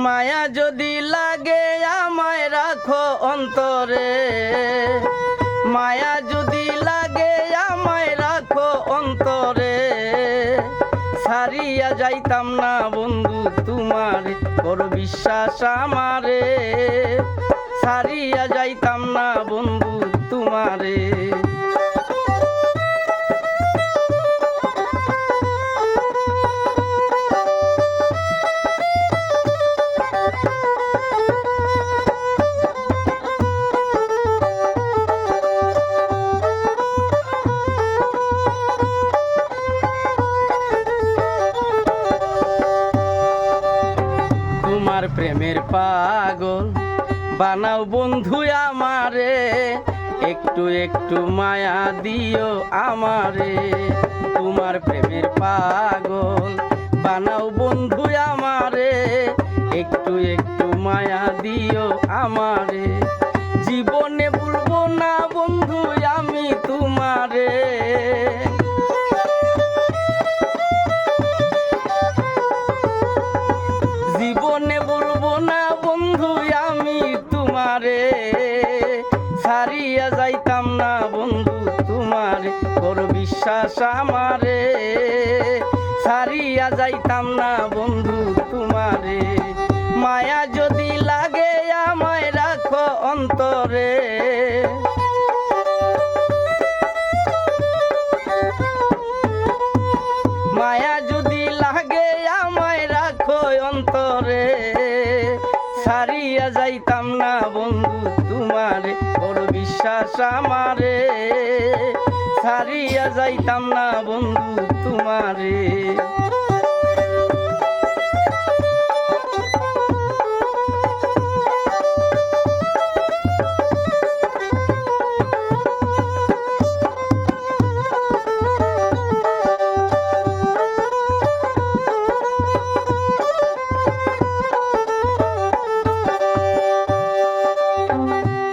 মায়া যদি লাগে আমায় রাখো অন্তরে, মায়া যদি লাগে আমায় রাখো অন্তরে, ছাড়িয়া যাইতাম না বন্ধু তোমারে, বড় বিশ্বাস আমারে, ছাড়িয়া যাইতাম না বন্ধু তোমারে। তোমার প্রেমের পাগল বানাও বন্ধু আমারে, একটু একটু মায়া দিও আমারে। তোমার প্রেমের পাগল বানাও বন্ধু আমারে, একটু একটু মায়া দিও আমারে। জীবনে ভুলবো না বন্ধু আমি তোমারে, জীবনে বলবো না বন্ধু আমি তোমারে, ছাড়িয়া যাইতাম না বন্ধু তোমারে, বড় বিশ্বাস আমারে, ছাড়িয়া যাইতাম না বন্ধু তোমারে। মায়া যদি লাগে আমায় রাখো অন্তরে, মায়া যদি লাগে আমায় রাখো অন্তরে, ছাড়িয়া যাইতাম না বন্ধু তোমারে, বড় বিশ্বাস আমারে, ছাড়িয়া যাইতাম না বন্ধু তোমারে।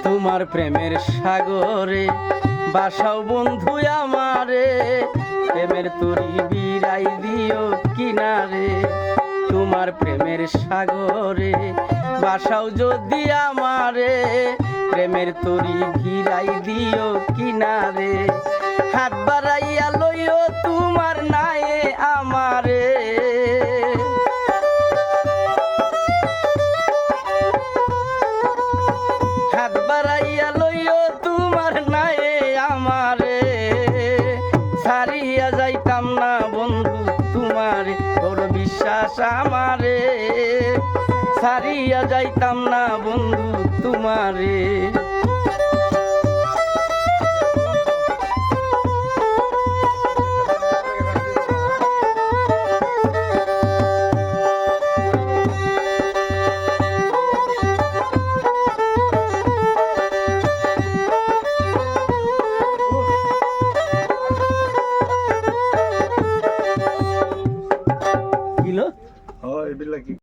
তোমার প্রেমের সাগরে বাসাও বন্ধু আমারে, প্রেমের তরি বিরাই দিও কিনারে। তোমার প্রেমের সাগরে বাসাও যদি আমারে, প্রেমের তরি ভিড়াই দিও কিনারে। হাত বাড়াইয়া লইও তোমার নায়ে আমারে, হাত বাড়াইয়া লইও তোমার নায়ে আমারে, ছাড়িয়া যাইতাম না বন্ধু তোমারে, বড় বিশ্বাস আমারে, ছাড়িয়া যাইতাম না বন্ধু তোমারে।